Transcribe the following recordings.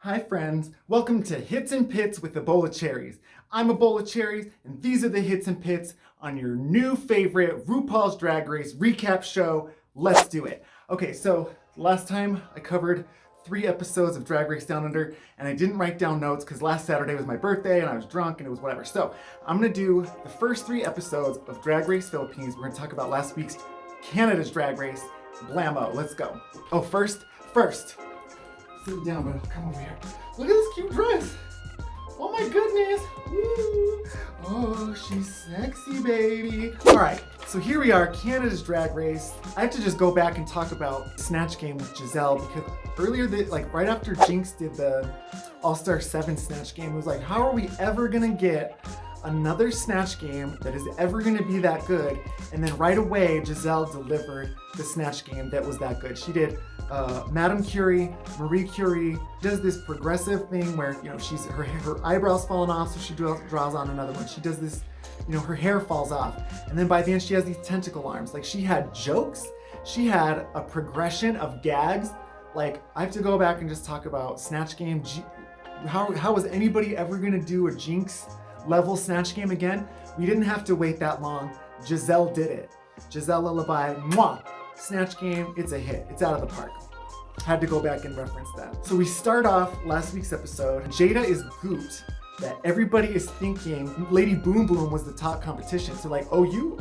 Hi friends, welcome to Hits and Pits with Ebola Cherries. I'm Ebola Cherries, and these are the hits and pits on your new favorite RuPaul's Drag Race recap show. Let's do it. Okay, so last time I covered 3 episodes of Drag Race Down Under, and I didn't write down notes because last Saturday was my birthday and I was drunk and it was whatever. So I'm gonna do the first 3 episodes of Drag Race Philippines. We're gonna talk about last week's Canada's Drag Race. Blammo, let's go. Oh, first. Sit down, but come over here. Look at this cute dress. Oh my goodness. Woo. Oh, she's sexy, baby. All right, so here we are, Canada's Drag Race. I have to just go back and talk about Snatch Game with Giselle because earlier, right after Jinx did the All-Star 7 Snatch Game, it was like, how are we ever gonna get another Snatch Game that is ever gonna be that good? And then right away, Giselle delivered the Snatch Game that was that good. She did Madame Curie, Marie Curie, does this progressive thing where, you know, her eyebrows falling off, so she draws on another one. She does this, you know, her hair falls off. And then by the end, she has these tentacle arms. Like, she had jokes, she had a progression of gags. Like, I have to go back and just talk about Snatch Game. How was anybody ever gonna do a Jinx level Snatch Game again? We didn't have to wait that long. Giselle did it. Giselle Lullaby, mwah! Snatch Game, it's a hit. It's out of the park. Had to go back and reference that. So we start off last week's episode. Jada is gooped that everybody is thinking Lady Boom Boom was the top competition. So like, oh you.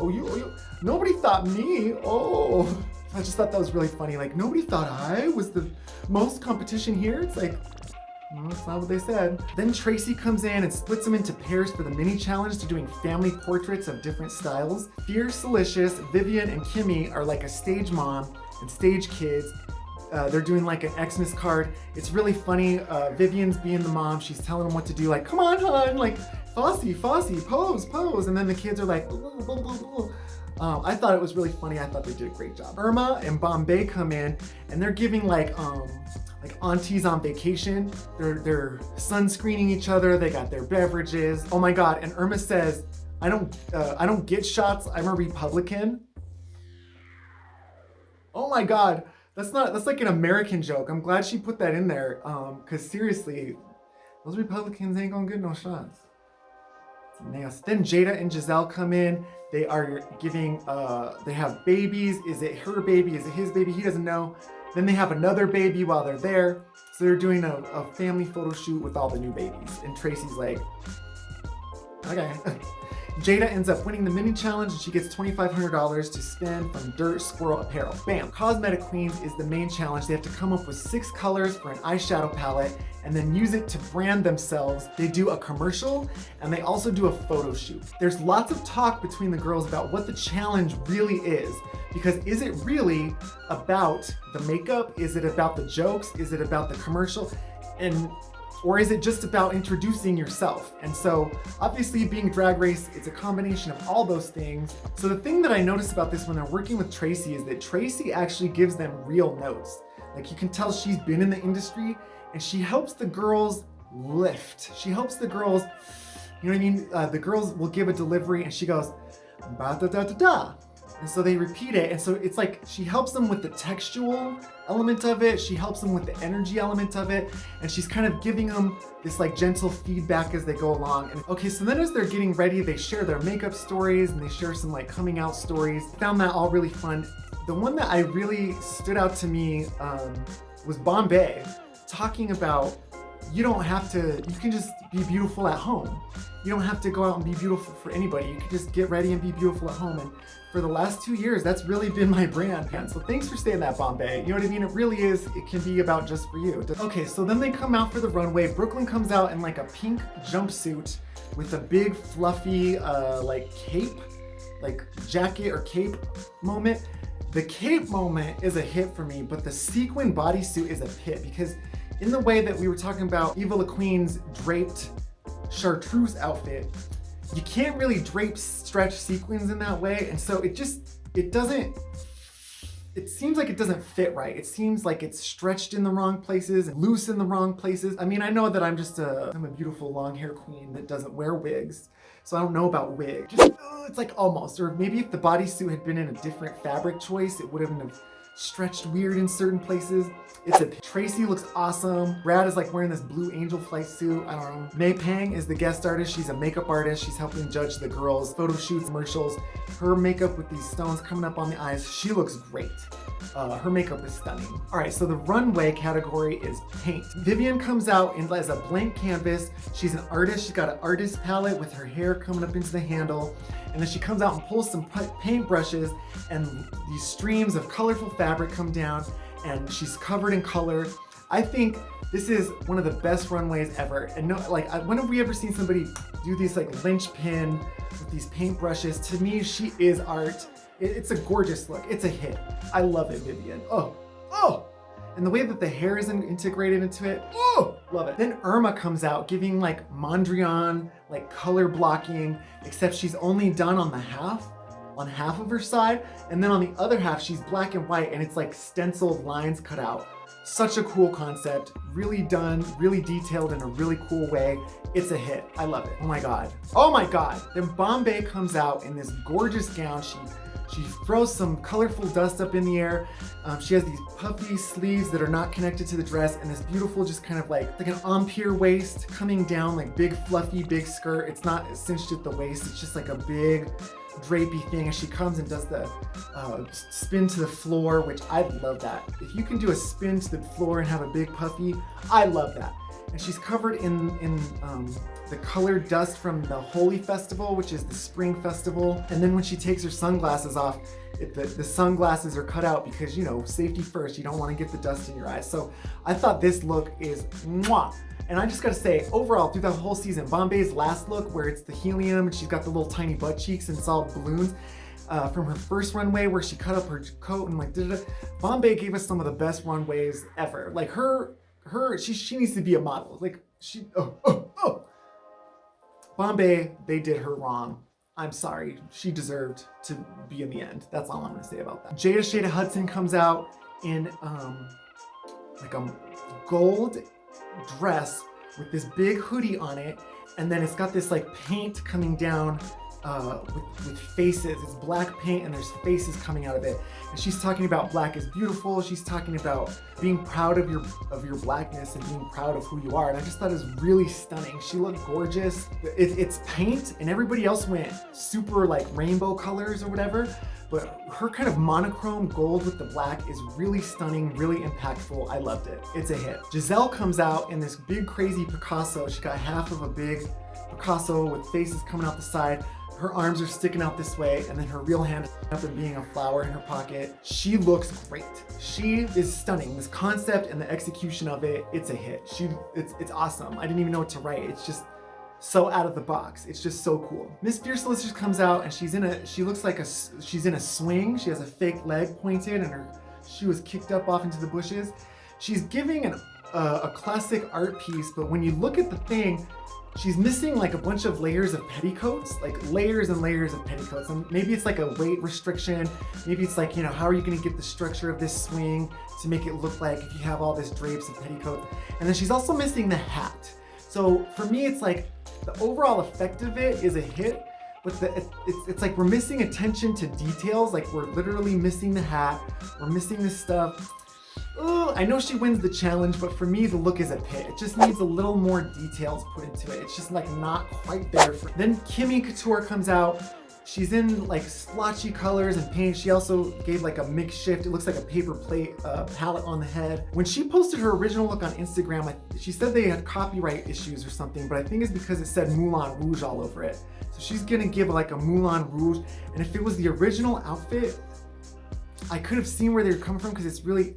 Nobody thought me. Oh. I just thought that was really funny. Like, nobody thought I was the most competition here. It's like, no, that's not what they said. Then Tracy comes in and splits them into pairs for the mini challenge. They're doing family portraits of different styles. Fierce Delicious, Vivian, and Kimmy are like a stage mom and stage kids. They're doing like an Xmas card. It's really funny. Vivian's being the mom. She's telling them what to do. Like, come on, hon. Like, Fosse, pose. And then the kids are like, I thought it was really funny. I thought they did a great job. Irma and Bombay come in and they're giving like aunties on vacation. They're sunscreening each other. They got their beverages. Oh my God. And Irma says, I don't get shots. I'm a Republican. Oh my God. That's like an American joke. I'm glad she put that in there. Cause seriously, those Republicans ain't gonna get no shots. Then Jada and Giselle come in. They are giving, they have babies. Is it her baby? Is it his baby? He doesn't know. Then they have another baby while they're there. So they're doing a family photo shoot with all the new babies. And Tracy's like, okay. Jada ends up winning the mini challenge and she gets $2,500 to spend from Dirt Squirrel Apparel. Bam! Cosmetic Queens is the main challenge. They have to come up with 6 colors for an eyeshadow palette and then use it to brand themselves. They do a commercial and they also do a photo shoot. There's lots of talk between the girls about what the challenge really is. Because is it really about the makeup? Is it about the jokes? Is it about the commercial? Or is it just about introducing yourself? And so obviously being Drag Race, it's a combination of all those things. So the thing that I noticed about this when they're working with Tracy is that Tracy actually gives them real notes. Like, you can tell she's been in the industry and she helps the girls lift. She helps the girls, you know what I mean? The girls will give a delivery and she goes, ba da da da da. And so they repeat it. And so it's like she helps them with the textual element of it. She helps them with the energy element of it. And she's kind of giving them this like gentle feedback as they go along. And okay, so then as they're getting ready, they share their makeup stories and they share some like coming out stories. Found that all really fun. The one that I really stood out to me was Bombay talking about you can just be beautiful at home. You don't have to go out and be beautiful for anybody. You can just get ready and be beautiful at home. And for the last 2 years, that's really been my brand. And so thanks for saying that, Bombay. You know what I mean? It really is, it can be about just for you. Okay, so then they come out for the runway. Brooklyn comes out in like a pink jumpsuit with a big fluffy like cape, like jacket or cape moment. The cape moment is a hit for me, but the sequin bodysuit is a hit because in the way that we were talking about Ebola Queen's draped chartreuse outfit, you can't really drape stretch sequins in that way. And so it seems like it doesn't fit right. It seems like it's stretched in the wrong places and loose in the wrong places. I mean, I know that I'm a beautiful long hair queen that doesn't wear wigs. So I don't know about wig. It's like almost, or maybe if the bodysuit had been in a different fabric choice, it wouldn't have stretched weird in certain places. It's a Tracy looks awesome. Brad is like wearing this blue angel flight suit. I don't know. May Pang is the guest artist. She's a makeup artist. She's helping judge the girls' photo shoots, commercials. Her makeup with these stones coming up on the eyes. She looks great. Her makeup is stunning. All right, so the runway category is paint. Vivian comes out as a blank canvas. She's an artist. She's got an artist palette with her hair coming up into the handle. And then she comes out and pulls some paint brushes, and these streams of colorful fabric come down, and she's covered in color. I think this is one of the best runways ever. And no, like, when have we ever seen somebody do these like linchpin with these paint brushes? To me, she is art. It's a gorgeous look. It's a hit. I love it, Vivian. Oh. And the way that the hair is integrated into it, love it. Then Irma comes out giving like Mondrian, like color blocking, except she's only done on half of her side. And then on the other half, she's black and white, and it's like stenciled lines cut out. Such a cool concept, really done, really detailed in a really cool way. It's a hit. I love it. Oh my God. Then Bombay comes out in this gorgeous gown. She throws some colorful dust up in the air. She has these puffy sleeves that are not connected to the dress, and this beautiful, just kind of like an empire waist coming down, like big fluffy, big skirt. It's not cinched at the waist. It's just like a big drapey thing. And she comes and does the spin to the floor, which I love that. If you can do a spin to the floor and have a big puffy, I love that. And she's covered in the colored dust from the Holy Festival, which is the spring festival. And then when she takes her sunglasses off, the sunglasses are cut out because, you know, safety first. You don't want to get the dust in your eyes. So I thought this look is mwah. And I just gotta say, overall, through the whole season, Bombay's last look, where it's the helium and she's got the little tiny butt cheeks and it's all balloons, from her first runway where she cut up her coat and like Bombay gave us some of the best runways ever. Like she needs to be a model. Like Bombay, they did her wrong. I'm sorry. She deserved to be in the end. That's all I'm gonna say about that. Jada Shada Hudson comes out in like a gold dress with this big hoodie on it, and then it's got this like paint coming down with faces. It's black paint and there's faces coming out of it. And she's talking about black is beautiful. She's talking about being proud of your blackness and being proud of who you are. And I just thought it was really stunning. She looked gorgeous. It's paint, and everybody else went super like rainbow colors or whatever. But her kind of monochrome gold with the black is really stunning, really impactful. I loved it. It's a hit. Giselle comes out in this big crazy Picasso. She got half of a big Picasso with faces coming out the side. Her arms are sticking out this way, and then her real hand is up and being a flower in her pocket. She looks great. She is stunning. This concept and the execution of it, it's a hit. It's awesome. I didn't even know what to write. It's just so out of the box. It's just so cool. Miss Fierce Delicious comes out and she looks like she's in a swing. She has a fake leg pointed and her shoe is kicked up off into the bushes. She's giving a classic art piece, but when you look at the thing, she's missing like a bunch of layers of petticoats, like layers and layers of petticoats. And maybe it's like a weight restriction. Maybe it's like, you know, how are you gonna get the structure of this swing to make it look like if you have all this drapes and petticoats? And then she's also missing the hat. So for me, it's like the overall effect of it is a hit, but it's like we're missing attention to details. Like we're literally missing the hat, we're missing this stuff. I know she wins the challenge, but for me, the look is a pit. It just needs a little more details put into it. It's just like not quite there. Then Kimmy Couture comes out. She's in like splotchy colors and paint. She also gave like a mix shift. It looks like a paper plate palette on the head. When she posted her original look on Instagram, she said they had copyright issues or something, but I think it's because it said Moulin Rouge all over it. So she's gonna give like a Moulin Rouge. And if it was the original outfit, I could have seen where they were coming from because it's really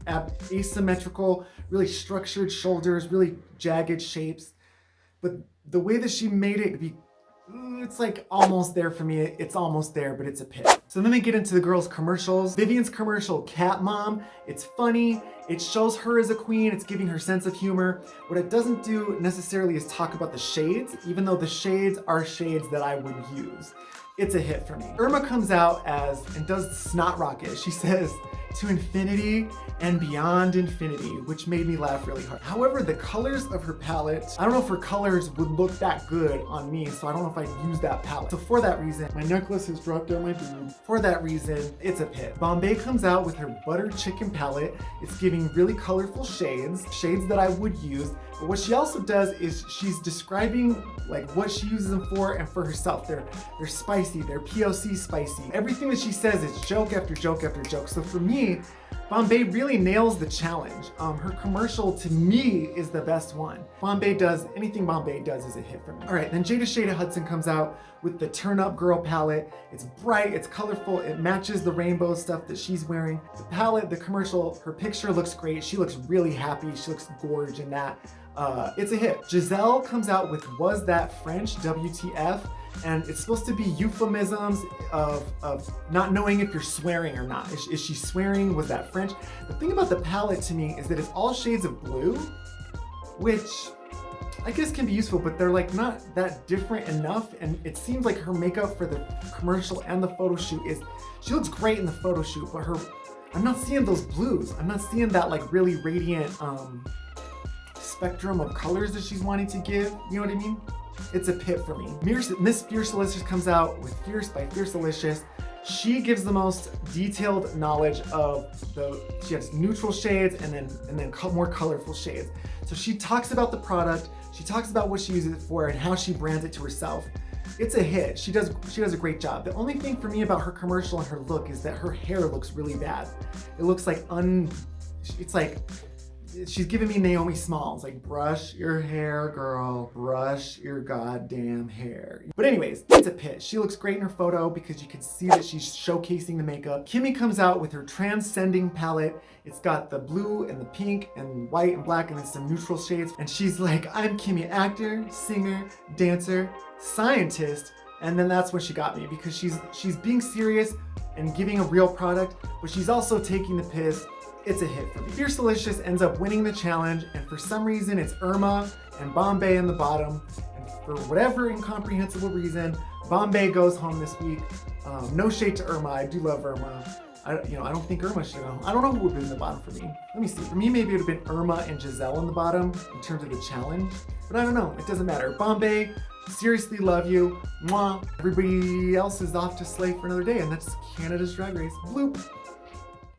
asymmetrical, really structured shoulders, really jagged shapes. But the way that she made it be, it's like almost there for me. It's almost there, but it's a pit. So then they get into the girls' commercials. Vivian's commercial, Cat Mom. It's funny. It shows her as a queen. It's giving her sense of humor. What it doesn't do necessarily is talk about the shades, even though the shades are shades that I would use. It's a hit for me. Irma comes out and does Snot Rocket. She says, to infinity and beyond infinity, which made me laugh really hard. However, the colors of her palette, I don't know if her colors would look that good on me, so I don't know if I'd use that palette. So for that reason, my necklace has dropped down my boob. For that reason, it's a pit. Bombay comes out with her buttered chicken palette. It's giving really colorful shades that I would use. But what she also does is she's describing like what she uses them for and for herself. They're spicy, they're POC spicy. Everything that she says is joke after joke after joke. So for me, Bombay really nails the challenge. Her commercial to me is the best one. Anything Bombay does is a hit for me. All right, then Jada Shada Hudson comes out with the Turn Up Girl palette. It's bright, it's colorful, it matches the rainbow stuff that she's wearing. The palette, the commercial, her picture looks great. She looks really happy, she looks gorgeous in that. It's a hit. Giselle comes out with Was That French, WTF, and it's supposed to be euphemisms of not knowing if you're swearing or not. Is she swearing? Was that French? The thing about the palette to me is that it's all shades of blue, which I guess can be useful, but they're like not that different enough, and it seems like her makeup for the commercial and the photo shoot she looks great in the photo shoot, but I'm not seeing those blues. I'm not seeing that like really radiant spectrum of colors that she's wanting to give, you know what I mean? It's a pit for me. Miss Fiercelicious comes out with Fierce by Fiercelicious. She gives the most detailed knowledge she has neutral shades and then more colorful shades. So she talks about the product, she talks about what she uses it for and how she brands it to herself. It's a hit. She does a great job. The only thing for me about her commercial and her look is that her hair looks really bad. It looks like it's like she's giving me Naomi Smalls, like brush your hair, girl, brush your goddamn hair. But anyways, it's a pit. She looks great in her photo because you can see that she's showcasing the makeup. Kimmy comes out with her Transcending palette. It's got the blue and the pink and white and black and then some neutral shades. And she's like, I'm Kimmy, actor, singer, dancer, scientist. And then that's when she got me because she's being serious and giving a real product, but she's also taking the piss. It's a hit for me. Fiercelicious ends up winning the challenge, and for some reason it's Irma and Bombay in the bottom. And for whatever incomprehensible reason, Bombay goes home this week. No shade to Irma, I do love Irma. I don't think Irma should go. I don't know who would be in the bottom for me. Let me see. For me, maybe it would have been Irma and Giselle in the bottom in terms of the challenge, but I don't know. It doesn't matter. Bombay, seriously love you. Mwah. Everybody else is off to slay for another day, and that's Canada's Drag Race. Bloop.